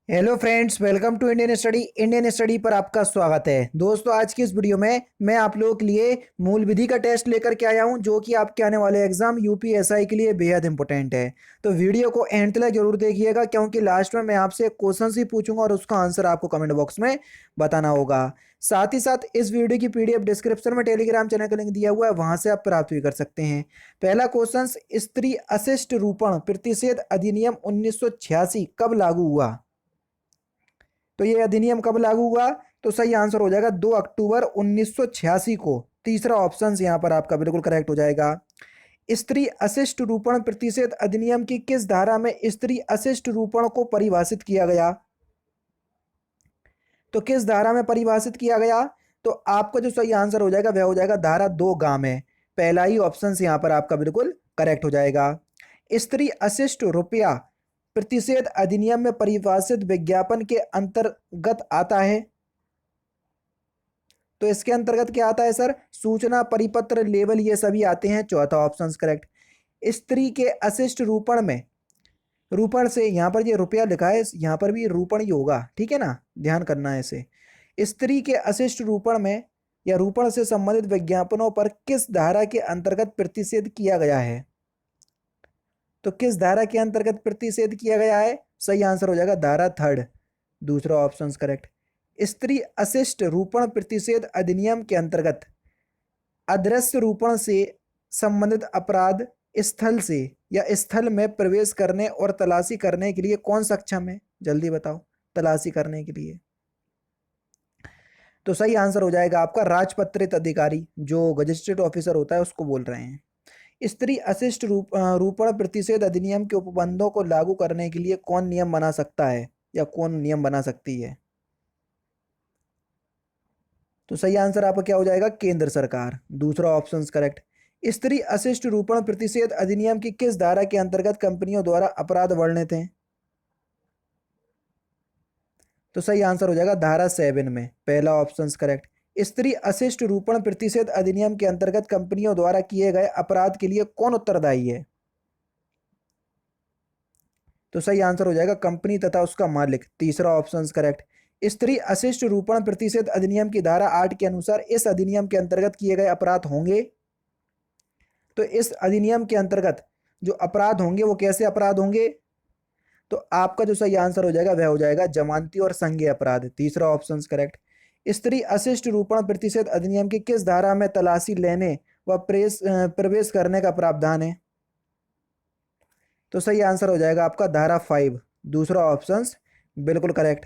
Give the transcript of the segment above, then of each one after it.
Hello friends, welcome to Indian study पर आपका स्वागत है। दोस्तों, आज की इस वीडियो में मैं आप लोगों के लिए मूल विधि का टेस्ट लेकर के आया हूं, जो कि आपके आने वाले एग्जाम यूपीएसआई के लिए बेहद इंपॉर्टेंट है। तो वीडियो को एंड तक जरूर देखिएगा, क्योंकि लास्ट में मैं आपसे क्वेश्चन ही पूछूंगा और उसका आंसर आपको कमेंट बॉक्स में बताना होगा। साथ ही साथ इस वीडियो की पीडीएफ डिस्क्रिप्शन में टेलीग्राम चैनल का लिंक दिया हुआ है, वहां से आप प्राप्त भी कर सकते हैं। पहला क्वेश्चन, स्त्री अशिष्ट रूपण प्रतिषेध अधिनियम 1986 कब लागू हुआ? तो ये अधिनियम कब लागू हुआ? तो सही आंसर हो जाएगा 2 अक्टूबर 1986 को। तीसरा ऑप्शन यहां पर आपका बिल्कुल करेक्ट हो जाएगा। स्त्री अशिष्ट रूपण प्रतिषेध अधिनियम की किस धारा में स्त्री अशिष्ट रूपण को परिभाषित किया गया? तो किस धारा में परिभाषित किया गया? तो आपका जो सही आंसर हो जाएगा वह हो जाएगा धारा 2 गा में। पहला ही ऑप्शन यहां पर आपका बिल्कुल करेक्ट हो जाएगा। स्त्री अशिष्ट रुपया प्रतिषेध अधिनियम में परिभाषित विज्ञापन के अंतर्गत आता है। तो इसके अंतर्गत क्या आता है सर? सूचना, परिपत्र, लेबल, ये सभी आते हैं। चौथा ऑप्शन करेक्ट। स्त्री के अशिष्ट रूपण में, रूपण से यहां पर ये रुपया लिखा है, यहां पर भी रूपण ही होगा, ठीक है ना, ध्यान करना है इसे। स्त्री के अशिष्ट रूपण में या रूपण से संबंधित विज्ञापनों पर किस धारा के अंतर्गत प्रतिषेध किया गया है? तो किस धारा के अंतर्गत प्रतिषेध किया गया है? सही आंसर हो जाएगा धारा 3, दूसरा ऑप्शन करेक्ट। स्त्री अशिष्ट रूपण प्रतिषेध अधिनियम के अंतर्गत अदृश्य रूपण से संबंधित अपराध स्थल से या स्थल में प्रवेश करने और तलाशी करने के लिए कौन सक्षम है? जल्दी बताओ। तलाशी करने के लिए तो सही आंसर हो जाएगा आपका राजपत्रित अधिकारी, जो गजिस्ट्रेट ऑफिसर होता है, उसको बोल रहे हैं। स्त्री अशिष्ट रूपण प्रतिषेध अधिनियम के उपबंधों को लागू करने के लिए कौन नियम बना सकता है या कौन नियम बना सकती है? तो सही आंसर आपका क्या हो जाएगा? केंद्र सरकार, दूसरा ऑप्शन करेक्ट। स्त्री अशिष्ट रूपण प्रतिषेध अधिनियम की किस धारा के अंतर्गत कंपनियों द्वारा अपराध वर्णित हैं? तो सही आंसर हो जाएगा धारा 7 में, पहला ऑप्शन करेक्ट। स्त्री अशिष्ट रूपण प्रतिषेध अधिनियम के अंतर्गत कंपनियों द्वारा किए गए अपराध के लिए कौन उत्तरदायी है? तो सही आंसर हो जाएगा कंपनी तथा उसका मालिक, तीसरा ऑप्शन करेक्ट। स्त्री अशिष्ट रूपण प्रतिषेध अधिनियम की धारा 8 के अनुसार इस अधिनियम के अंतर्गत किए गए अपराध होंगे। तो इस अधिनियम के अंतर्गत जो अपराध होंगे वो कैसे अपराध होंगे? तो आपका जो सही आंसर हो जाएगा वह हो जाएगा जमानती और संज्ञेय अपराध, तीसरा ऑप्शन करेक्ट। स्त्री अशिष्ट रूपण प्रतिषेध अधिनियम की किस धारा में तलाशी लेने व प्रवेश करने का प्रावधान है? तो सही आंसर हो जाएगा आपका धारा 5, दूसरा ऑप्शन बिल्कुल करेक्ट।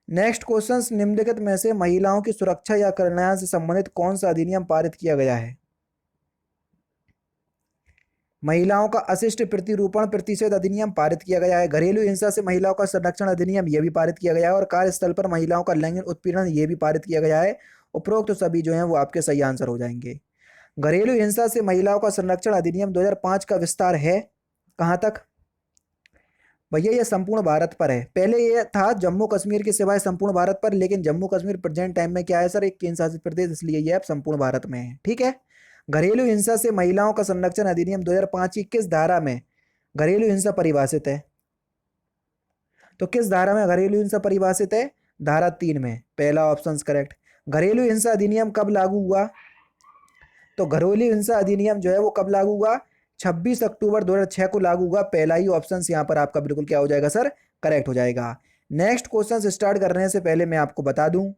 नेक्स्ट क्वेश्चन, निम्नलिखित में से महिलाओं की सुरक्षा या कल्याण से संबंधित कौन सा अधिनियम पारित किया गया है? महिलाओं का अशिष्ट प्रतिरूपण प्रतिषेध अधिनियम पारित किया गया है। घरेलू हिंसा से महिलाओं का संरक्षण अधिनियम यह भी पारित किया गया है। और कार्यस्थल पर महिलाओं का लैंगिक उत्पीड़न यह भी पारित किया गया है। उपरोक्त तो सभी जो हैं वो आपके सही आंसर हो जाएंगे। घरेलू हिंसा से महिलाओं का संरक्षण अधिनियम 2005 का विस्तार है कहाँ तक? भैया ये संपूर्ण भारत पर है। पहले ये था जम्मू कश्मीर के सिवाय संपूर्ण भारत पर, लेकिन जम्मू कश्मीर प्रेजेंट टाइम में क्या है सर? एक केंद्र शासित प्रदेश, इसलिए ये अब संपूर्ण भारत में है, ठीक है। घरेलू हिंसा से महिलाओं का संरक्षण अधिनियम 2005 की किस धारा में घरेलू हिंसा परिभाषित है? तो किस धारा में घरेलू हिंसा परिभाषित है? धारा 3 में, पहला ऑप्शन करेक्ट। घरेलू हिंसा अधिनियम कब लागू हुआ? तो घरेलू हिंसा अधिनियम जो है वो कब लागू हुआ? 26 अक्टूबर 2006 को लागू हुआ। पहला ही ऑप्शन यहाँ पर आपका बिल्कुल क्या हो जाएगा सर? करेक्ट हो जाएगा। नेक्स्ट क्वेश्चन स्टार्ट करने से पहले मैं आपको बता दूं,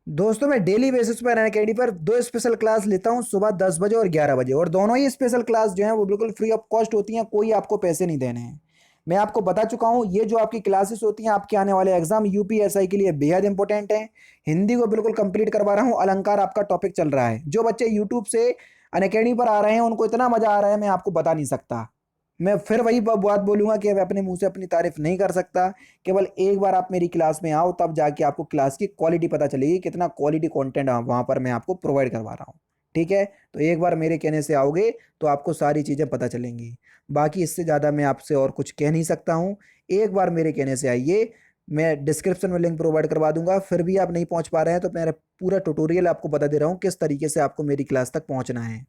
दोस्तों मैं डेली बेसिस पर अनअकैडमी पर 2 स्पेशल क्लास लेता हूं, सुबह 10 बजे और 11 बजे, और दोनों ही स्पेशल क्लास जो है वो बिल्कुल फ्री ऑफ कॉस्ट होती हैं, कोई आपको पैसे नहीं देने हैं। मैं आपको बता चुका हूं, ये जो आपकी क्लासेस होती हैं आपके आने वाले एग्जाम यूपीएसआई के लिए बेहद इंपॉर्टेंट है। हिंदी को बिल्कुल कंप्लीट करवा रहा हूं, अलंकार आपका टॉपिक चल रहा है। जो बच्चे यूट्यूब से अनअकैडमी पर आ रहे हैं उनको इतना मजा आ रहा है, मैं आपको बता नहीं सकता। मैं फिर वही बात बोलूंगा कि मैं अपने मुंह से अपनी तारीफ नहीं कर सकता। केवल एक बार आप मेरी क्लास में आओ, तब जाके आपको क्लास की क्वालिटी पता चलेगी, कितना क्वालिटी कंटेंट वहां पर मैं आपको प्रोवाइड करवा रहा हूँ, ठीक है। तो एक बार मेरे कहने से आओगे तो आपको सारी चीज़ें पता चलेंगी। बाकी इससे ज़्यादा मैं आपसे और कुछ कह नहीं सकता हूँ। एक बार मेरे कहने से आइए, मैं डिस्क्रिप्शन में लिंक प्रोवाइड करवा दूंगा। फिर भी आप नहीं पहुंच पा रहे हैं तो मेरा पूरा ट्यूटोरियल आपको बता दे रहा हूँ किस तरीके से आपको मेरी क्लास तक पहुंचना है।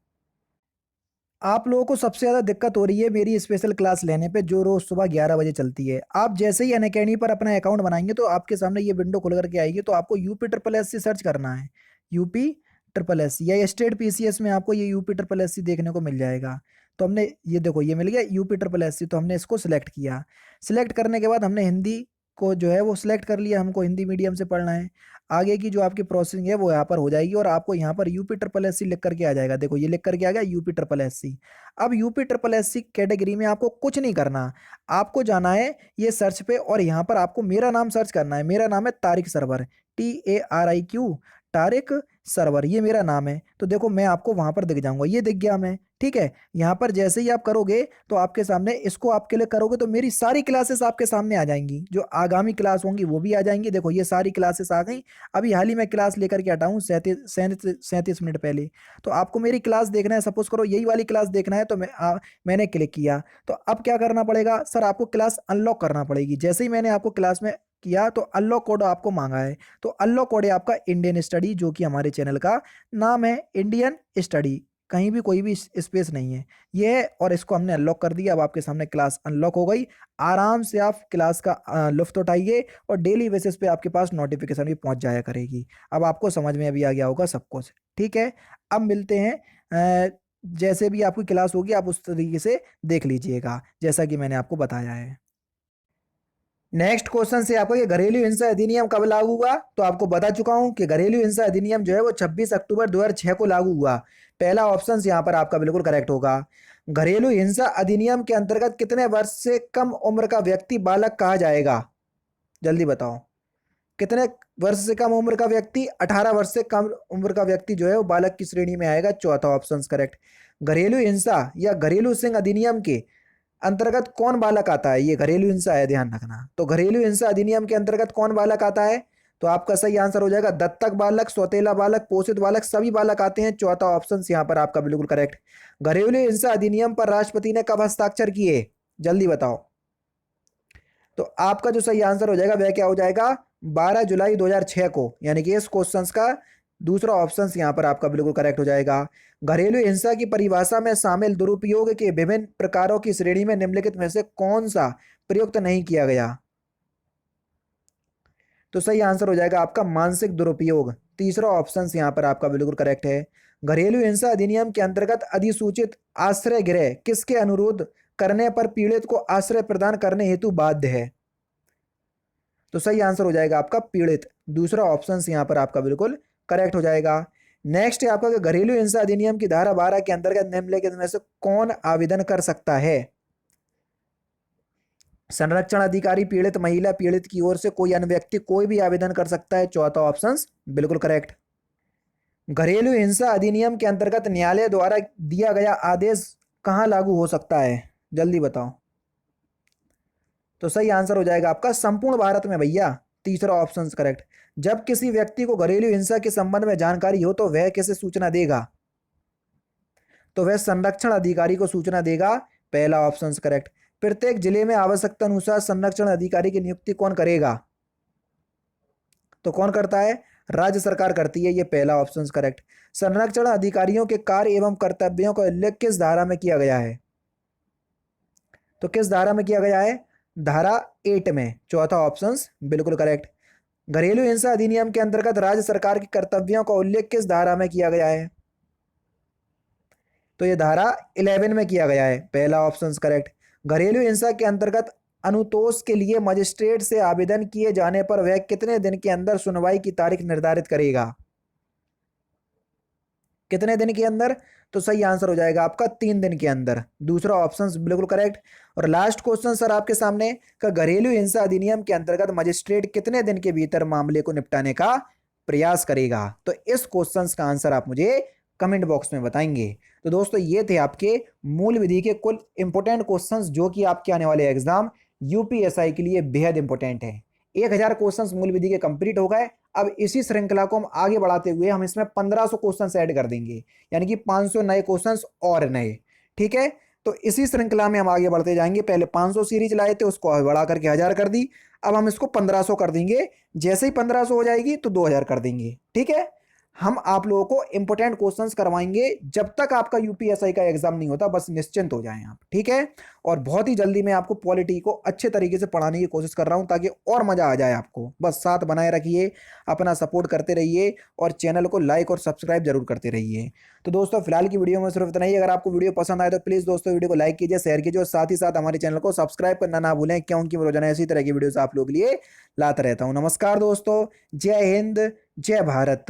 आप लोगों को सबसे ज़्यादा दिक्कत हो रही है मेरी स्पेशल क्लास लेने पे, जो रोज़ सुबह 11 बजे चलती है। आप जैसे ही अनअकैडमी पर अपना अकाउंट बनाएंगे तो आपके सामने ये विंडो खुल करके आएगी, तो आपको UP triple S C search करना है। यूपी ट्रिपल एस सी या स्टेट पीसीएस में आपको ये यूपी ट्रिपल एस सी देखने को मिल जाएगा। तो हमने ये देखो ये मिल गया यूपी ट्रिपल एस सी, तो हमने इसको सिलेक्ट किया। सिलेक्ट करने के बाद हमने हिंदी को जो है वो सिलेक्ट कर लिया, हमको हिंदी मीडियम से पढ़ना है। आगे की जो आपकी प्रोसेसिंग है वो यहाँ पर हो जाएगी और आपको यहाँ पर यूपी ट्रिपल एस सी लिख करके आ जाएगा। देखो ये लिख करके आ गया यूपी ट्रिपल एस सी। अब UP triple S C category में आपको कुछ नहीं करना, आपको जाना है ये सर्च पे और यहाँ पर आपको मेरा नाम सर्च करना है। मेरा नाम है तारिक सरवर, TARIQ, तारिक सरवर, ये मेरा नाम है। तो देखो मैं आपको वहां पर दिख जाऊंगा, ये दिख गया मैं, ठीक है। यहाँ पर जैसे ही आप करोगे तो आपके सामने इसको आप क्लिक करोगे तो मेरी सारी क्लासेस आपके सामने आ जाएंगी, जो आगामी क्लास होंगी वो भी आ जाएंगी। देखो ये सारी क्लासेस आ गई। अभी हाल ही में क्लास लेकर के हटा हूँ 37 मिनट पहले। तो आपको मेरी क्लास देखना है, सपोज करो यही वाली क्लास देखना है, तो मैंने क्लिक किया। तो अब क्या करना पड़ेगा सर, आपको क्लास अनलॉक करना पड़ेगी। जैसे ही मैंने आपको क्लास में किया तो अनलॉक कोड आपको मांगा है, तो अनलॉक कोड है आपका इंडियन स्टडी, जो कि हमारे चैनल का नाम है इंडियन स्टडी, कहीं भी कोई भी स्पेस नहीं है ये है। और इसको हमने अनलॉक कर दिया। अब आपके सामने क्लास अनलॉक हो गई। आराम से आप क्लास का लुफ्त उठाइए और डेली बेसिस पे आपके पास नोटिफिकेशन भी पहुंच जाया करेगी। अब आपको समझ में अभी आ गया होगा सब कुछ, ठीक है। अब मिलते हैं, जैसे भी आपकी क्लास होगी आप उस तरीके से देख लीजिएगा जैसा कि मैंने आपको बताया है। नेक्स्ट क्वेश्चन से आपको, ये घरेलू हिंसा अधिनियम कब लागू हुआ, तो आपको बता चुका हूं कि घरेलू हिंसा अधिनियम जो है वो 26 अक्टूबर 2006 को लागू हुआ। पहला ऑप्शन यहाँ पर आपका बिल्कुल करेक्ट होगा। घरेलू हिंसा अधिनियम के अंतर्गत कितने वर्ष से कम उम्र का व्यक्ति बालक कहा जाएगा, जल्दी बताओ। कितने वर्ष से कम उम्र का व्यक्ति, 18 वर्ष से कम उम्र का व्यक्ति जो है वो बालक की श्रेणी में आएगा। चौथा ऑप्शन करेक्ट। घरेलू हिंसा या घरेलू सिंह अधिनियम के अंतर्गत कौन बालक आता है, ये घरेलू हिंसा है, ध्यान रखना। तो घरेलू हिंसा अधिनियम के अंतर्गत कौन बालक आता है, तो आपका सही आंसर हो जाएगा दत्तक बालक, सौतेला बालक, पोषित बालक, सभी बालक आते हैं। चौथा ऑप्शन यहाँ पर आपका बिल्कुल करेक्ट। घरेलू हिंसा अधिनियम पर राष्ट्रपति ने कब हस्ताक्षर किए, जल्दी बताओ। तो आपका जो सही आंसर हो जाएगा वह क्या हो जाएगा, 12 जुलाई 2006 को, यानी कि इस क्वेश्चन का दूसरा ऑप्शन यहाँ पर आपका बिल्कुल करेक्ट हो जाएगा। घरेलू हिंसा की परिभाषा में शामिल दुरुपयोग के विभिन्न प्रकारों की श्रेणी में निम्नलिखित में से कौन सा प्रयुक्त नहीं किया गया, तो सही आंसर हो जाएगा आपका मानसिक दुरुपयोग। तीसरा ऑप्शन यहाँ पर आपका बिल्कुल करेक्ट है। घरेलू हिंसा अधिनियम के अंतर्गत अधिसूचित आश्रय गृह किसके अनुरोध करने पर पीड़ित को आश्रय प्रदान करने हेतु बाध्य है, तो सही आंसर हो जाएगा आपका पीड़ित। दूसरा ऑप्शन यहाँ पर आपका बिल्कुल करेक्ट हो जाएगा। नेक्स्ट है आपका कि घरेलू हिंसा अधिनियम की धारा 12 के अंतर्गत निम्नलिखित में से कौन आवेदन कर सकता है, संरक्षण अधिकारी, पीड़ित महिला, पीड़ित की ओर से कोई अन्य व्यक्ति, कोई भी आवेदन कर सकता है। चौथा ऑप्शन बिल्कुल करेक्ट। घरेलू हिंसा अधिनियम के अंतर्गत न्यायालय द्वारा दिया गया आदेश कहां लागू हो सकता है, जल्दी बताओ। तो सही आंसर हो जाएगा आपका संपूर्ण भारत में भैया। तीसरा ऑप्शन करेक्ट। जब किसी व्यक्ति को घरेलू हिंसा के संबंध में जानकारी हो तो वह किसे सूचना देगा, तो वह संरक्षण अधिकारी को सूचना देगा। पहला ऑप्शन करेक्ट। प्रत्येक जिले में आवश्यकता अनुसार संरक्षण अधिकारी की नियुक्ति कौन करेगा, तो कौन करता है, राज्य सरकार करती है। ये पहला ऑप्शन करेक्ट। संरक्षण अधिकारियों के कार्य एवं कर्तव्यों का उल्लेख किस धारा में किया गया है, तो किस धारा में किया गया है, धारा 8 में। चौथा ऑप्शन बिल्कुल करेक्ट। घरेलू हिंसा अधिनियम के अंतर्गत राज्य सरकार के कर्तव्यों का उल्लेख किस धारा में किया गया है, तो ये धारा 11 में किया गया है। पहला ऑप्शन करेक्ट। घरेलू हिंसा के अंतर्गत अनुतोष के लिए मजिस्ट्रेट से आवेदन किए जाने पर वह कितने दिन के अंदर सुनवाई की तारीख निर्धारित करेगा, कितने दिन के अंदर, तो सही आंसर हो जाएगा आपका 3 दिन के अंदर। दूसरा ऑप्शन बिल्कुल करेक्ट। और लास्ट क्वेश्चन सर आपके सामने का, घरेलू हिंसा अधिनियम के अंतर्गत मजिस्ट्रेट कितने दिन के भीतर मामले को निपटाने का प्रयास करेगा, तो इस क्वेश्चन का आंसर आप मुझे कमेंट बॉक्स में बताएंगे। तो दोस्तों ये थे आपके मूल विधि के कुल इंपोर्टेंट क्वेश्चंस जो कि आपके आने वाले एग्जाम यूपीएसआई के लिए बेहद इंपॉर्टेंट है। 1000 क्वेश्चंस मूल विधि के कंप्लीट हो गए। अब इसी श्रृंखला को हम आगे बढ़ाते हुए हम इसमें 1500 क्वेश्चंस ऐड कर देंगे, यानी कि 500 नए क्वेश्चंस और नए, ठीक है। तो इसी श्रृंखला में हम आगे बढ़ते जाएंगे। पहले 500 सीरीज लाए थे, उसको बढ़ा करके 1000 कर दी। अब हम इसको 1500 कर देंगे। जैसे ही 1500 हो जाएगी तो 2000 कर देंगे, ठीक है। हम आप लोगों को इंपॉर्टेंट क्वेश्चंस करवाएंगे जब तक आपका यूपीएसआई का एग्जाम नहीं होता, बस निश्चिंत हो जाएं आप, ठीक है। और बहुत ही जल्दी मैं आपको पॉलिटी को अच्छे तरीके से पढ़ाने की कोशिश कर रहा हूं ताकि और मजा आ जाए आपको। बस साथ बनाए रखिए, अपना सपोर्ट करते रहिए और चैनल को लाइक और सब्सक्राइब जरूर करते रहिए। तो दोस्तों फिलहाल की वीडियो में सिर्फ इतना ही। अगर आपको वीडियो पसंद आए तो प्लीज दोस्तों वीडियो को लाइक कीजिए, शेयर कीजिए और साथ ही साथ हमारे चैनल को सब्सक्राइब करना ना भूलें, क्योंकि मैं रोजाना इसी तरह की वीडियोस आप लोग के लिए लाता रहता हूं। नमस्कार दोस्तों, जय हिंद, जय भारत।